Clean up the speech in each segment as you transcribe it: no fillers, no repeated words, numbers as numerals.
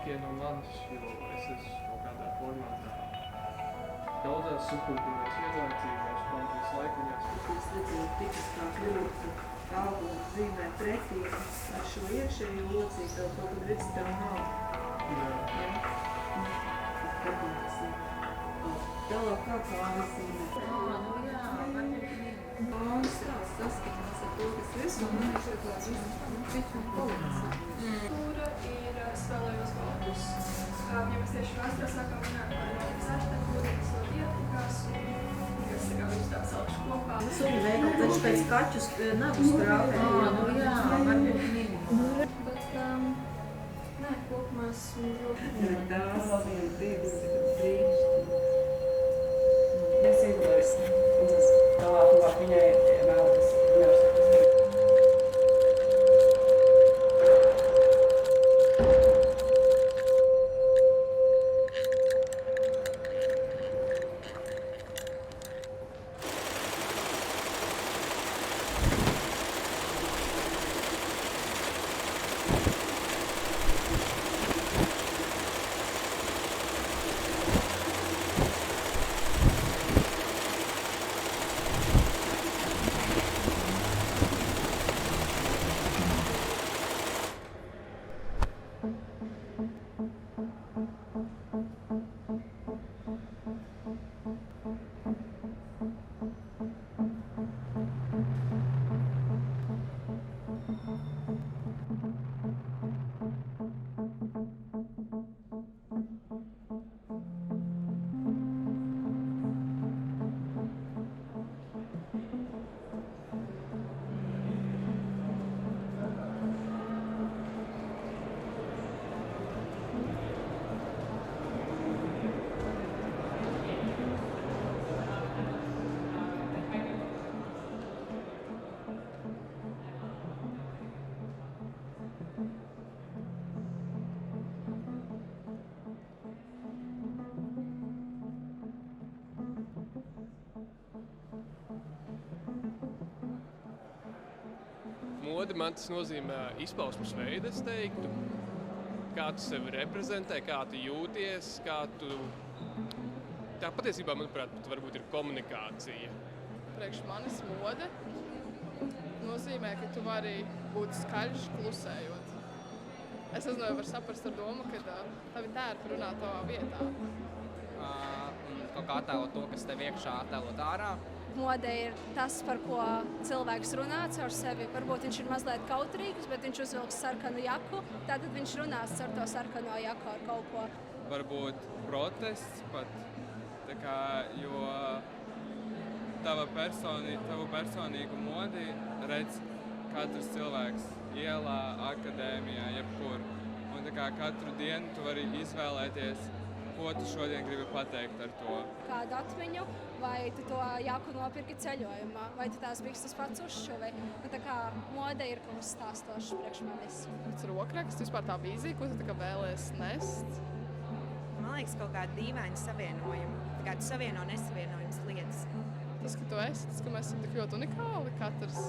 labākie no manis, jo es esmu kaut kādā formā daudzās subkultūrās iesaistījušās, man visu laiku viņās. Es redzēju, tikas kā kļūtu augu dzīvē pretī ar šo iekšēju locību, tev kaut kad redz, tev nav. Jā. Tālāk kā pārzīmē. Pāris saskatās ar to, kas visu, un viņš ir tāds visu kolekcija. Kura ir spēlējos vārdus. Ja mēs tieši vēsturā sākam runāt par Rīgas arhitektūru, kas ļoti ietekās, un kas viss tā salkšu kopā. Suņu veikali, taču pēc kaķus nagu strāpē. Bet, nē, kopumā esmu ļoti... Tās ir divas brīnišķīgas. Es iedomājos, tuvāk viņai vēlas universitātes. Mode man tas nozīmē izpausmes veidu, es teiktu. Kā tu sevi reprezentē, kā tu jūties, kā tu... Tā patiesībā, manuprāt, varbūt ir komunikācija. Priekš manis mode nozīmē, ka tu vari būt skaļš, klusējot. Es nezinu, var saprast ar domu, ka tavi tērpi runā tavā vietā. Kaut kā attēlot to, kas tev iekšā, attēlot ārā. Mode ir tas, par ko cilvēks runā caur sevi. Varbūt viņš ir mazliet kautrīgs, bet viņš uzvilks sarkanu jaku, tātad viņš runās ar to sarkano jaku ar kaut ko. Varbūt protests pat, tā kā, jo tavu personīgu modi redz katrs cilvēks ielā, akadēmijā, jebkur. Un tā kā katru dienu tu vari izvēlēties, ko tu šodien gribi pateikt ar to? Kādu atmiņu, vai tu to jaku nopirki ceļojumā, vai tu tās bikstas pats uzšuvi. Tā kā mode ir kaut kas stāstošs priekš manis. Tas rokraksts, vispār tā vīzija, ko tu tā kā vēlies nest? Man liekas, kaut kāda dīvaina savienojuma. Tā kā tu savieno nesavienojums lietas. Tas, ka tu esi, tas, ka mēs esam tik ļoti unikāli katrs.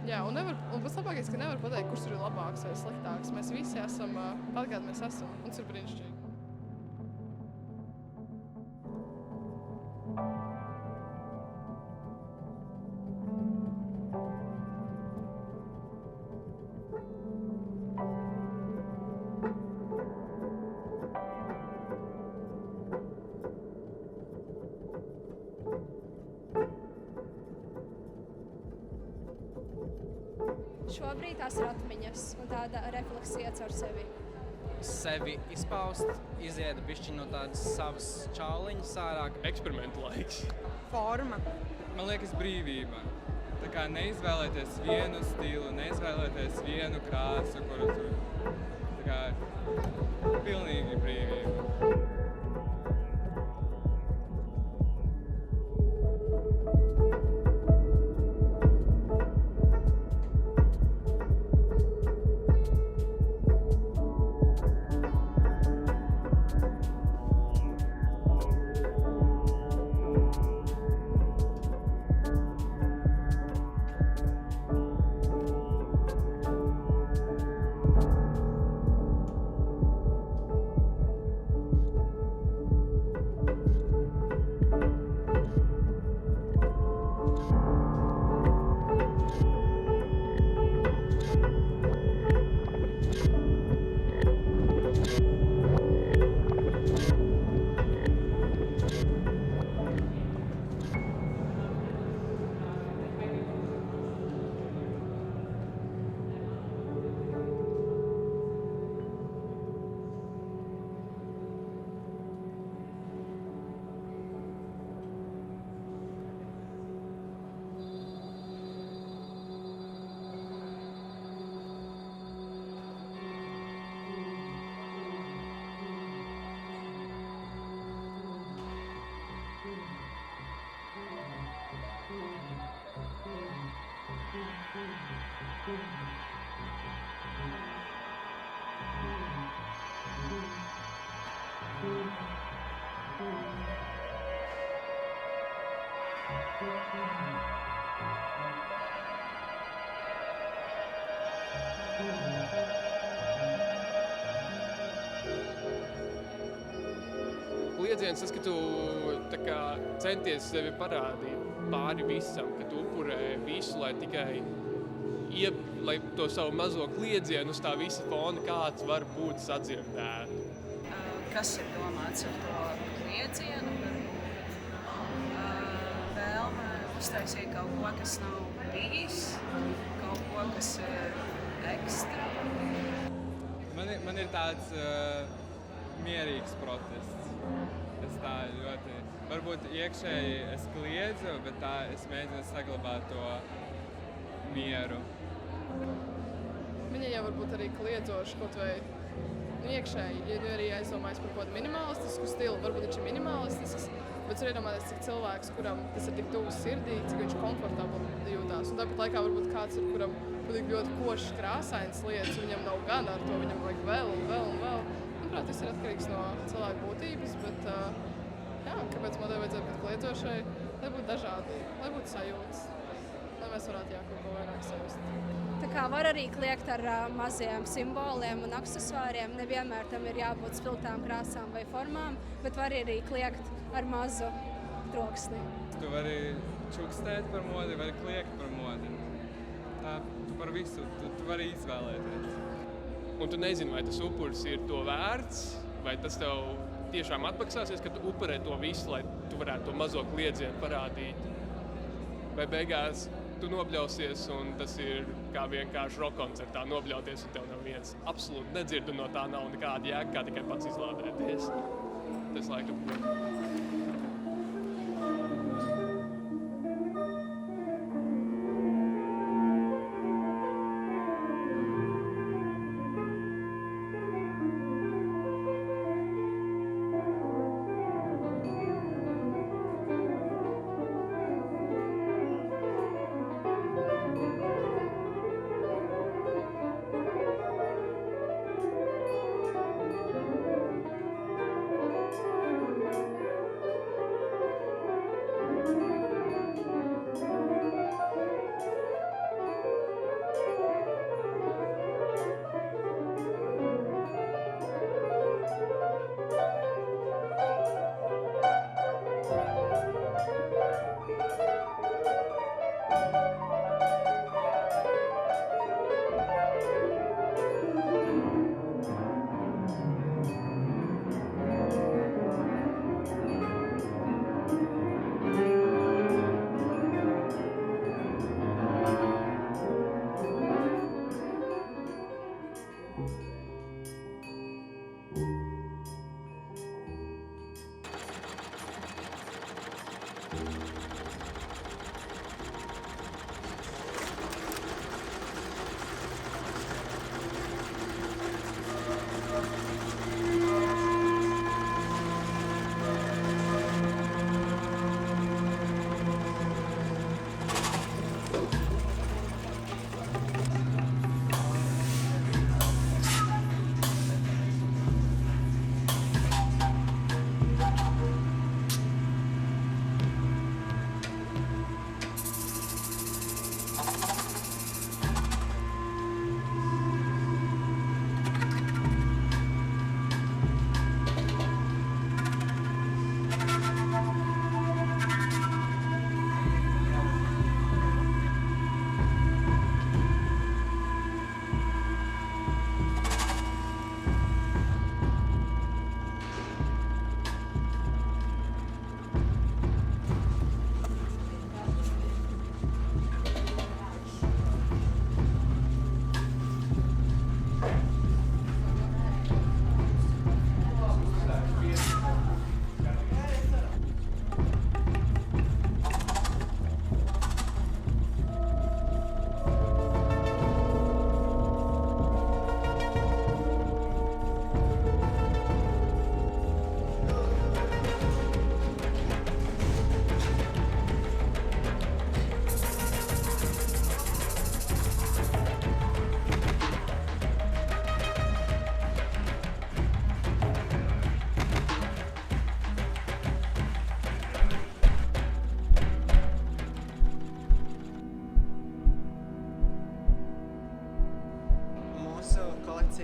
Jā, un pats labākais, ka nevar pateikt, kurš ir labāks vai sliktāks. Mēs visi esam pat, kādi mēs esam, un tas ir brīnišķīgi. Šobrīd tās ir atmiņas un tāda refleksija caur sevi. Sevi izpaust, iziet bišķi no tādas savas čauliņas ārā. Eksperimentu laiks. Forma. Man liekas brīvība. Tā kā neizvēlēties vienu stilu, neizvēlēties vienu krāsu, kuru tu... Tā kā pilnīgi brīvība. Kliedziens, tas, ka tu tā kā centies sevi parādīt pāri visam, ka tu upurē visu, lai tikai lai to savu mazo kliedzienu uz tā visa fona kāds var būt sadzirdētu. Kas ir domāts ar to kliedzienu? Vēlme uztaisīt kaut ko, kas nav bijis, kaut ko, kas ir ekstra. Man ir tāds mierīgs protests. Es tā ļoti, varbūt iekšēji es kliedzu, bet tā es mēģinu saglabāt to mieru. Viņa jau varbūt arī kliedzoši kaut vai iekšēji, ja arī aizdomājas par kaut kādu minimalistisku stilu, varbūt viņš ir minimalistisks, bet var iedomāties, cik cilvēks, kuram tas ir tik tuvs sirdī, cik viņš komfortabli jūtās. Un tāpat laikā varbūt kāds ir, kuram patīk ļoti košas, krāsainas lietas, viņam nav gan ar to, viņam vajag vēl un vēl un vēl. Manuprāt, tas ir atkarīgs no cilvēka būtības, bet kāpēc modai vajadzētu būt kliedzošai, lai būtu dažādi, lai būtu sajūtas, lai mēs varētu kaut ko vairāk sajust. Tā kā var arī kliegt ar maziem simboliem un aksesuāriem, nevienmēr tam ir jābūt spilgtām krāsām vai formām, bet var arī kliegt ar mazu troksni. Tu vari čukstēt par modi, vari kliegt par modi. Tā, tu par visu, tu vari izvēlēties. Un tu nezini, vai tas upuris ir to vērts, vai tas tev tiešām atmaksāsies, ka tu upurē to visu, lai tu varētu to mazo kliedzienu parādīt. Vai beigās tu nobļausies, un tas ir kā vienkārši rockkoncertā nobļauties, un tev neviens absolūti nedzird, un no tā nav nekāda jēga, kā tikai pats izlādēties. Tas laikam būtu.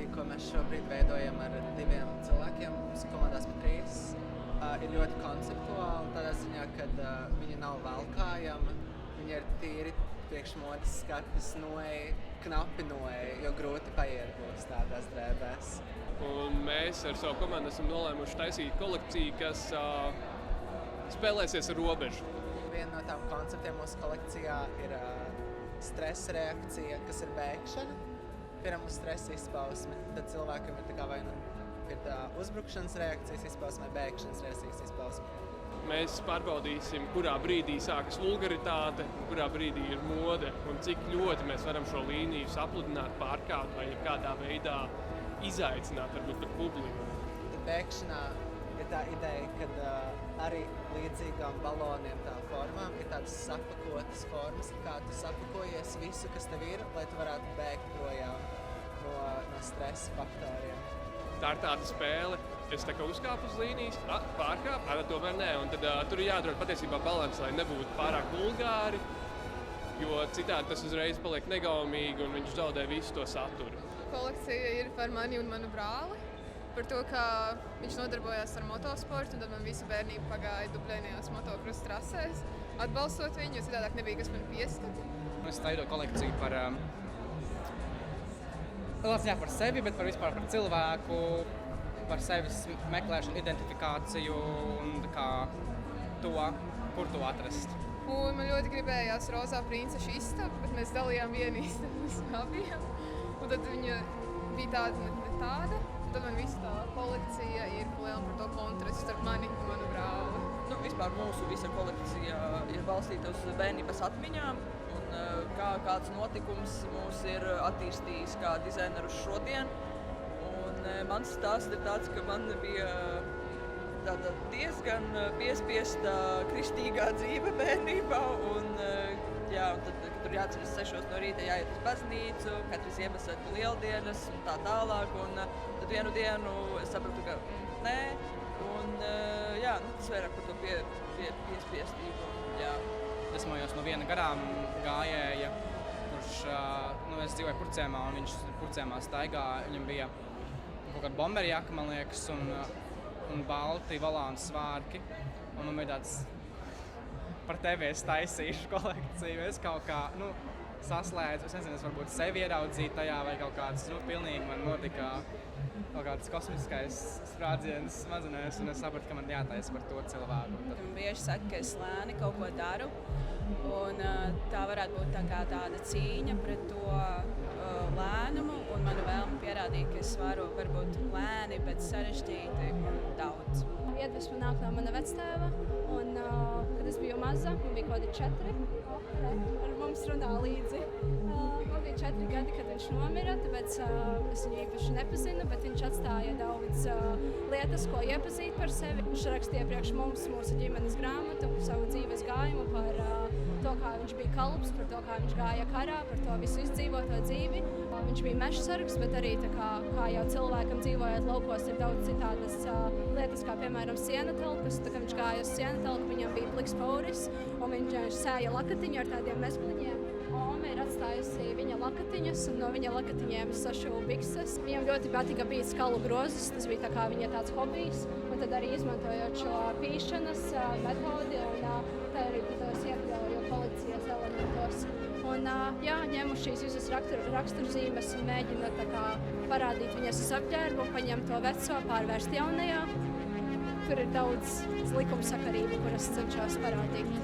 kolekcija, ko mēs šobrīd veidojam ar 2 cilvēkiem, mums komandās pat 3, ir ļoti konceptuāli, tādā ziņā, kad viņi nav valkājami, viņi ir tīri priekšmodes skapis noeji, knapi noeji, jo grūti paiet būs tādās drēbēs. Un mēs ar savu komandu esam nolēmuši taisīt kolekciju, kas spēlēsies ar robežu. Viena no tām konceptiem mūsu kolekcijā ir stresa reakcija, kas ir bēgšana. Piemēram, uz stresa izpausme, tad cilvēkam ir tā kā vai nu ir tā uzbrukšanas reakcijas izpausme, bēgšanas reakcijas izpausme. Mēs pārbaudīsim, kurā brīdī sākas vulgaritāte, kurā brīdī ir mode un cik ļoti mēs varam šo līniju sapludināt, pārkāpt vai kādā veidā izaicināt varbūt pat publiku. Tad bēgšanā ir tā ideja, ka arī līdzīgām baloniem tā formām ir tādas sapakotas formas, kā tu sapakojies visu, kas tev ir, lai tu varētu bēgt projām no stresa faktoriem. Tā ir tāda spēle, es tā kā uzkāpu uz līnijas, pārkāpu, tomēr nē, un tad tur ir jādod patiesībā balans, lai nebūtu pārāk vulgāri, jo citādi tas uzreiz paliek negaumīgi un viņš zaudē visu to saturu. Kolekcija ir par mani un manu brāli, par to, ka viņš nodarbojās ar motosportu, un tad man visu bērnību pagāja dublējās motokrosa trasēs, atbalstot viņu, jo citādāk nebija, kas man pieskata. Es veidoju kolekciju par par sevi, bet vispār par cilvēku, par sevis meklēšanu, identifikāciju un to, kur to atrast. Un man ļoti gribējās rozā princeša istabu, bet mēs dalījām vienu istabu uz abiem. Un tad viņa bija tāda, ne tāda. Un tad man visa tā kolekcija ir liela par to kontrastu starp mani un manu brāli. Vispār mūsu visa kolekcija ir balstīta uz bērnības atmiņām. Kāds notikums mūs ir attīstījis kā dizainerus šodien. Un mans stāsts ir tāds, ka man bija tāda diezgan piespiesta kristīgā dzīve bērnībā. Un tad, kad tur jāceļas 6 no rīta, jāiet uz baznīcu, katru Ziemassvētku lieldienas un tā tālāk. Un tad vienu dienu es sapratu, ka nē. Un tas vairāk par to piespiestību. Esmojos no viena garām gājēja, kurš, es dzīvoju Purcēmā, un viņš Purcēmā staigā. Viņam bija kaut kāda bomberjaka, man liekas, un balti volāns svārki. Un man bija tāds, par tevi es taisīšu kolekciju. Es kaut kā, saslēdzu, es nezinu, es varbūt sevi ieraudzīju tajā vai kaut kāds, pilnīgi man notika kaut kāds kosmiskais sprādziens smadzenēs, un es sapratu, ka man jātaisa par to cilvēku. Man bieži saka, ka es lēni kaut ko daru, un tā varētu būt tāda cīņa pret to lēnumu, un manu vēlmi pierādīt, ka es varu varbūt lēni, bet sarežģīti un daudz. Iedvesma nāk no mana vectēva, un kad es biju maza, man bija kaut kādi 4, ar mums runā līdzi. Man bija 4 gadi, kad viņš nomira, tāpēc es viņu īpaši nepazinu, bet viņš atstāja daudz lietas, ko iepazīt par sevi. Viņš rakstīja priekš mums mūsu ģimenes grāmatu, savu dzīves gājumu par to, kā viņš bija kalps, par to, kā viņš gāja karā, par to visu izdzīvoto dzīvi. Viņš bija mežsargs, bet arī kā jau cilvēkam dzīvojot laukos ir daudz citādas lietas, kā piemēram sienatelpas. Tā kā viņš gāja uz sienatelpu, viņam bija pliks pauris, un viņš sēja lakatiņu ar tādiem mezgliņiem. Ome ir atstājusi viņa lakatiņas, un no viņa lakatiņiem es sašuvu bikses. Viņam ļoti patika bīt skalu grozus, tas bija tā kā viņa tāds hobijs, un tad arī izmantojot šo pīšanas metodi, un tā arī tos iekļauju kolekcijas elementos. Un ņemu šīs visas raksturzīmes un mēģinu parādīt viņas uz apģērbu, paņemt to veco, pārvērst jaunajā. Tur ir daudz likumsakarību, kuras cenšos parādīt.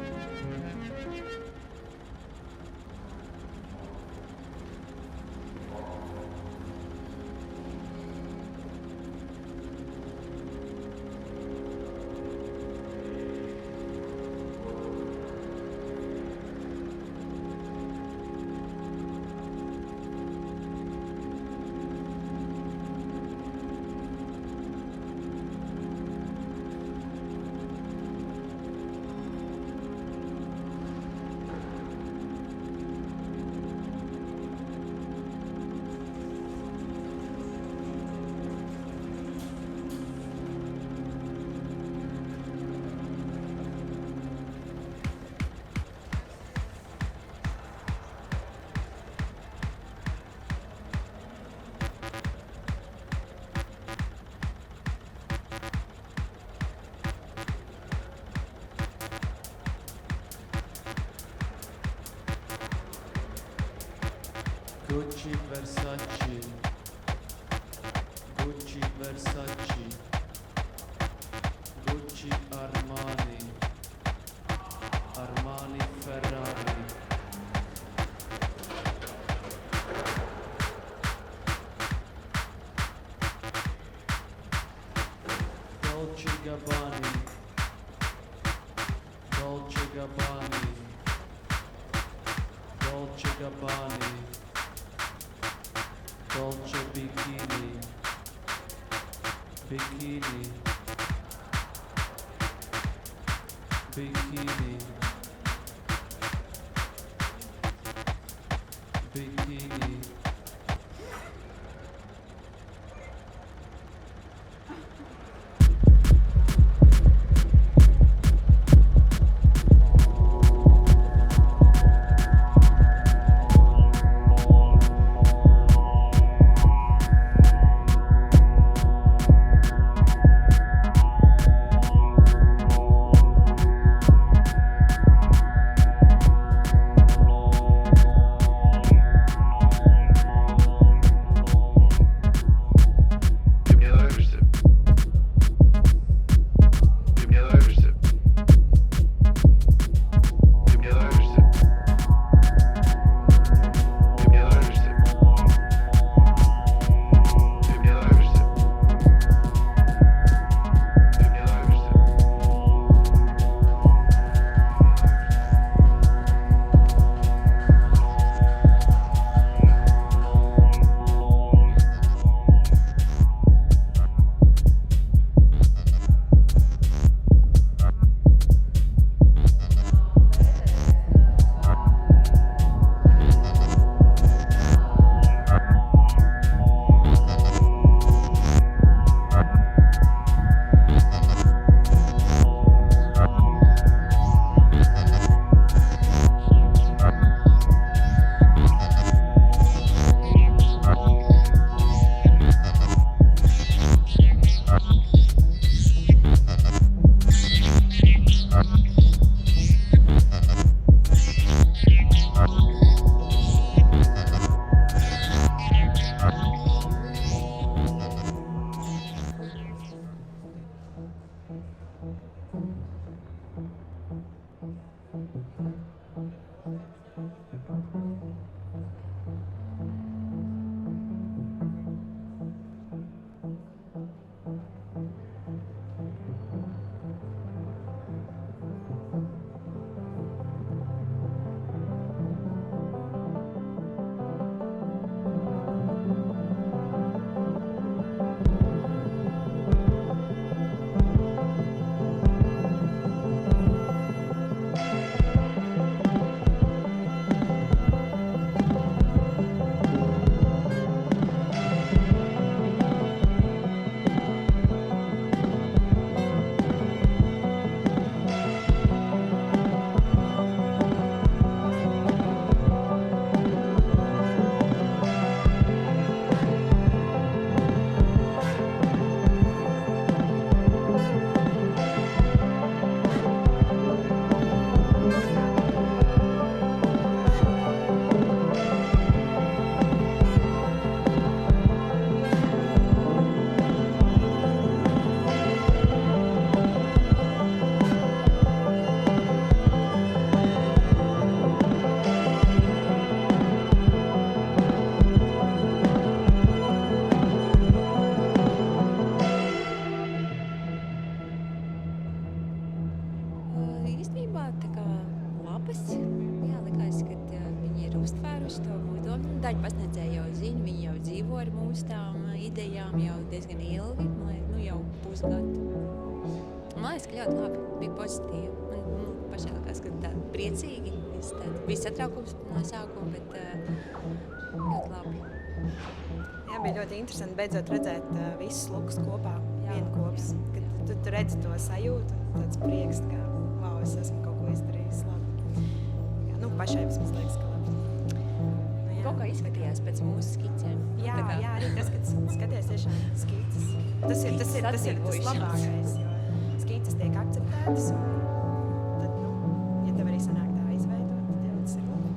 Gucci, Versace, Gucci, Versace, Gucci, Armani, Armani, Ferrari. Dolce Gabbani, Dolce Gabbani, Dolce Gabbani, Dolce Bikini, Bikini, Bikini, Bikini. Daļa pasniedzēja jau zina, viņi jau dzīvo ar mūsu tām idejām jau diezgan ilgi, nu jau pusgadu. Man liekas, ka ļoti labi, bija pozitīvi. Man pašai likās, ka tādi priecīgi, viss satraukums no sākuma, bet ļoti labi. Jā, bija ļoti interesanti beidzot redzēt visus lukus kopā, vienkops. Kad tu redzi to sajūtu, tāds prieks, ka wow, es esmu kaut ko izdarījis labi. Jā, nu, pašai vismaz liekas, ka labi. Kaut kā izskatījās pēc mūsu skicēm. Jā, arī tas, kad skaties tiešām skices. Tas ir tas labākais, jo skices tiek akceptētas un tad, nu, ja tev arī sanāk tā izveidot, tad jau tas ir labi.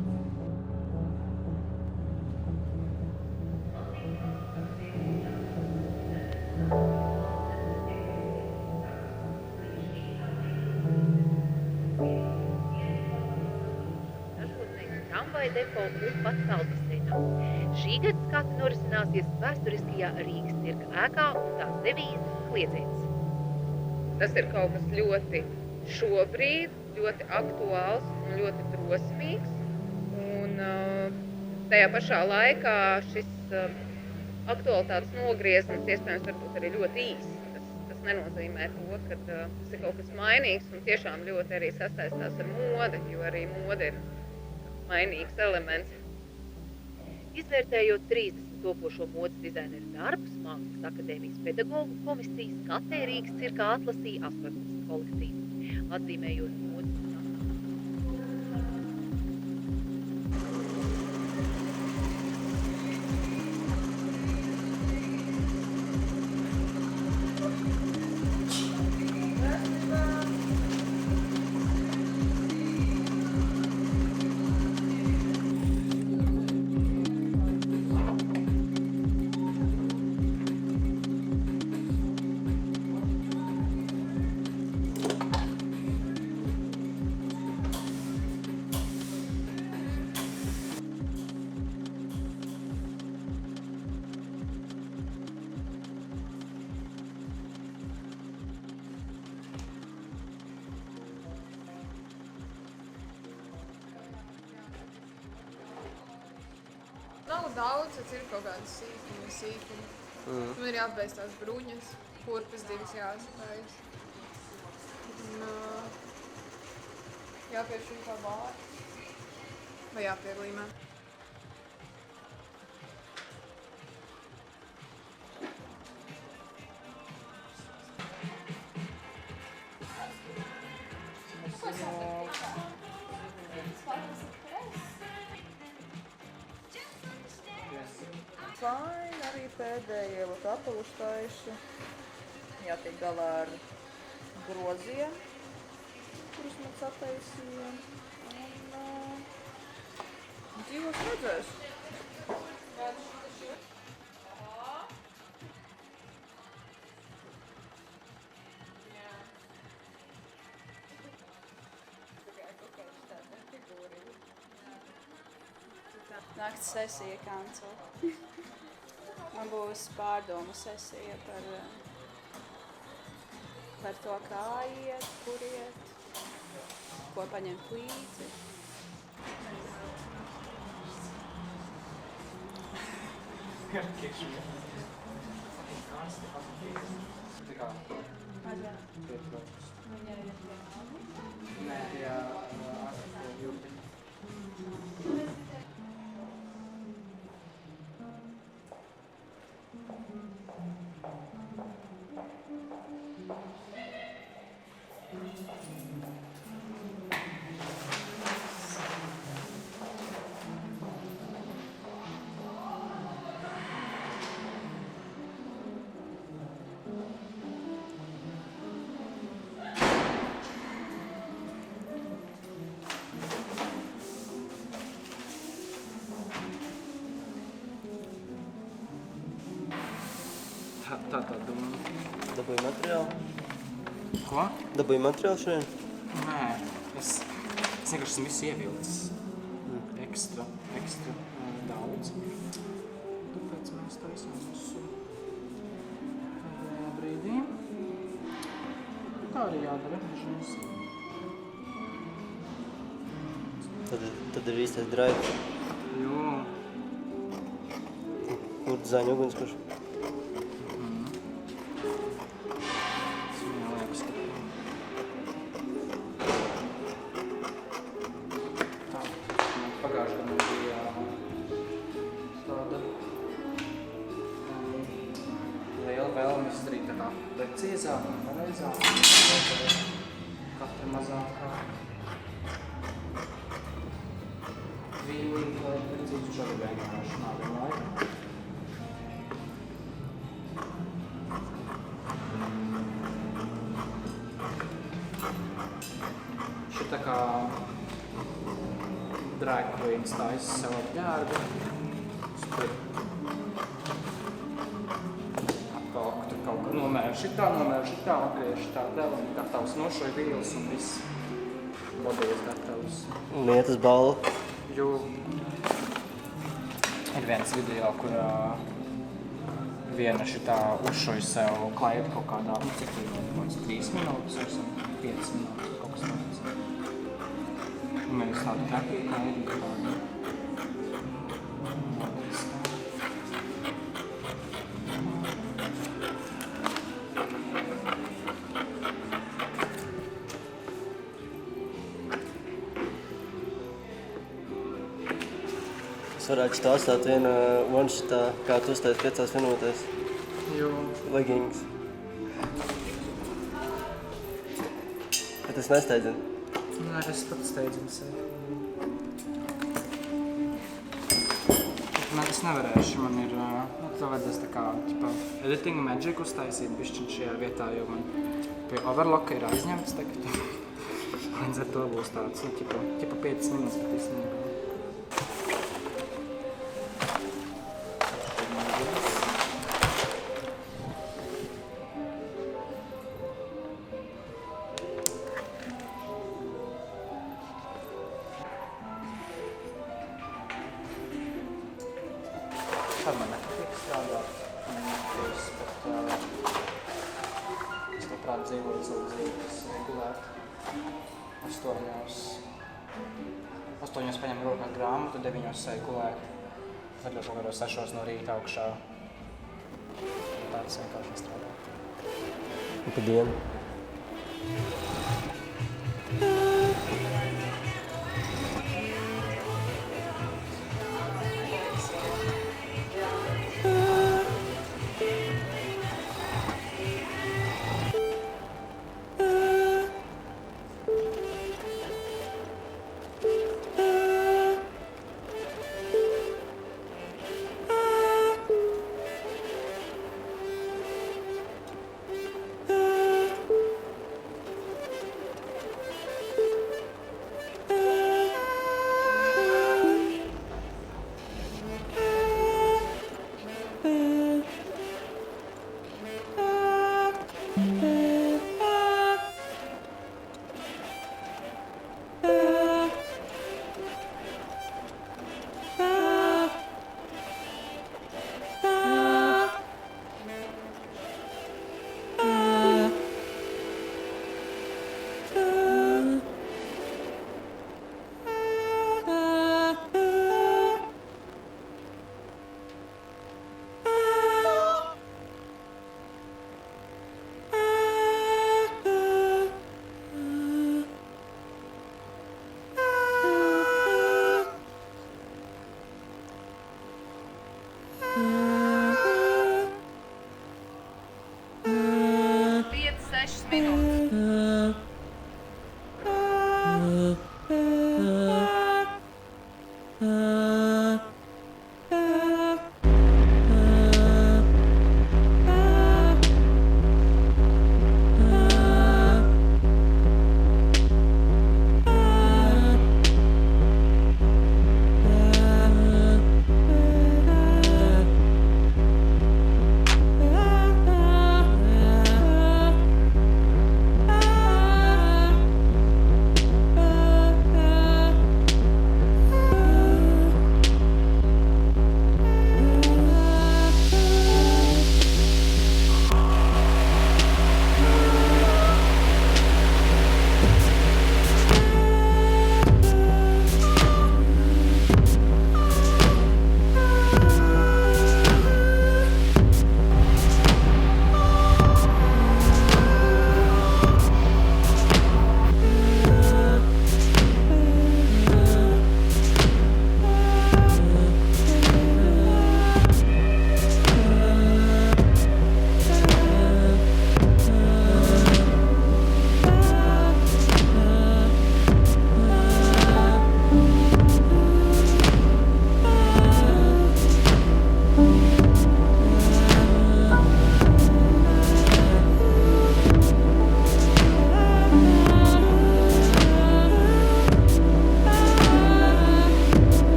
Liepāja depo un pat peldbaseinā. Šī gada skati norisināsies vēsturiskajā Rīgas cirka ēkā un tās devīze kliedziens. Tas ir kaut kas ļoti šobrīd, ļoti aktuāls un ļoti drosmīgs. Un tajā pašā laikā šis aktualitātes nogrieznis iespējams varbūt arī ļoti īss. Tas nenozīmē to, ka tas ir kaut kas mainīgs un tiešām ļoti arī sasaistās ar mode, jo arī mode ir mainīgs elements. Izvērtējot 30 topošo modes dizaineru darbus, Mākslas akadēmijas pedagogu komisija skatē Rīgas cirkā atlasīja 18 kolektīvus, atzīmējot modes. Nav daudz, tas ir kaut kādas sīkumi. Man ir jāapbeidz tās bruņas, kurpes divas jāsapējas. Jāpiešķir kā bāri. Vai jāpieglīmē. Fine, arī pēdējie apaluši taiši. Jātiek galā ar groziem, kurus mēs attaisījām. Un dzīvos redzēs. Nakts sesija cancel. Man būs pārdomu sesija par to, kā iet, kur iet, ko paņemt līdzi. Tā domā. Dabūji materiālu? Ko? Dabūji materiālu šodien? Nē, es vienkārši esmu visu ievilcis. Ekstra daudz. Tāpēc mēs taisām visu pēdējā brīdī. Tā arī jādara. Tad ir īstais drive. Jo. Kur dizaina ugunskurš? Precīzāk un pareizāk. Katra mazākā vīlīga, lai precīzi šādi vienkārši nav laika. Šitā kā drag queens taisa sev apģērbu. Nomēru šitā, atgriež šitā dēl un gatavs nošoja vīles un viss bodījis gatavs. Un iet uz balvu? jo ir viens video, kur viena šitā uzšoja sev klaidu kaut kādā, cik minūtes, 3 minūtes, 5 minūtes, kaut kas tāds. Un mēs tādu tepu klaidu kādu. Es varētu šitā atstāt vienu one šitā, kā tu uztais 5 minūtēs. Jo. Leggings. Bet es nesteidzinu. Nē, es pat steidzinu sevi. Es nevarēšu, man ir, to vajadzēs tā kā, ķipa, editing magic uztaisīt bišķiņ šajā vietā, jo man pie overlocka ir aizņemts tagad. Līdz ar to būs tāds, nu, ķipa 5 minūtes pat īstenībā. Tad man nepatīk strādāt, man nepatīk, bet es labprāt dzīvoju savu dzīvi, kas regulēt 8 paņem rokā grāmatu, 9 sēju gulēt, tad jau kaut kādos 6 no rīta augšā. Tāds vienkārši strādā. Un pa dienu?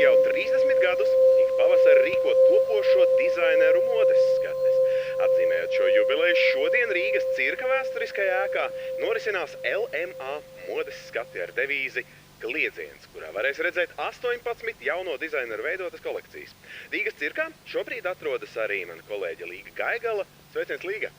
jau 30 gadus ik pavasari rīko topošo dizaineru modes skates. Atzīmējot šo jubileju, šodien Rīgas cirka vēsturiskajā ēkā norisinās LMA modes skati ar devīzi Kliedziens, kurā varēs redzēt 18 jauno dizaineru veidotas kolekcijas. Rīgas cirkā šobrīd atrodas arī mana kolēģe Līga Gaigala. Sveiciens, Līga!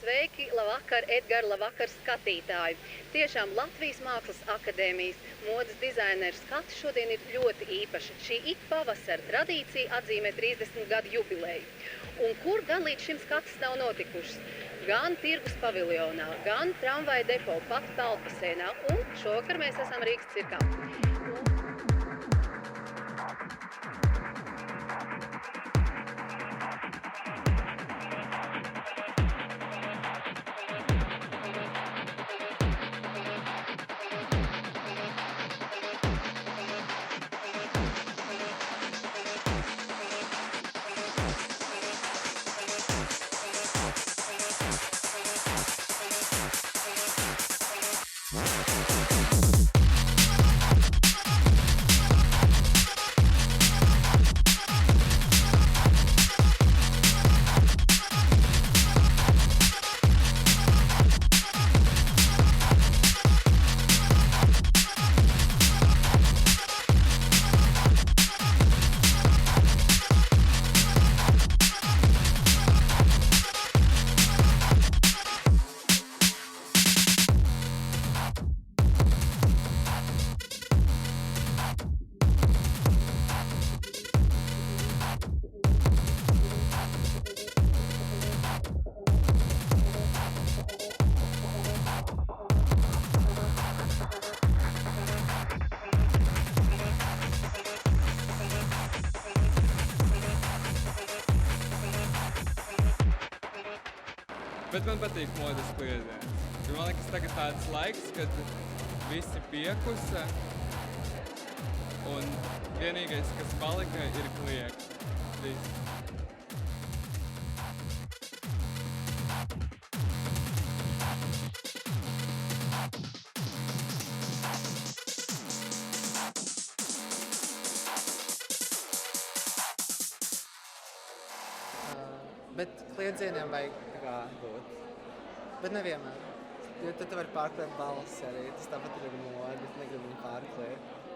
Sveiki, labvakar, Edgar, labvakar, skatītāji! Tiešām Latvijas Mākslas akadēmijas modes dizaineru skati šodien ir ļoti īpaši. Šī ik pavasara tradīcija atzīmē 30 gadu jubileju. Un kur gan līdz šim skatas nav notikušas? Gan tirgus paviljonā, gan tramvaja depo, pat Peldbaseinā. Un šovakar mēs esam Rīgas cirkā. Bet man patīk modes kliedziens. Man liekas, tagad tāds laiks, kad visi piekusa un vienīgais, kas palika, ir klieks. Viss. Bet kliedzieniem vajag tā kā būt. Bet nevienmēr. Jo tad tu vari pārkliet balsi arī. Tas tāpat ir ar modi, negribu viņu pārkliet.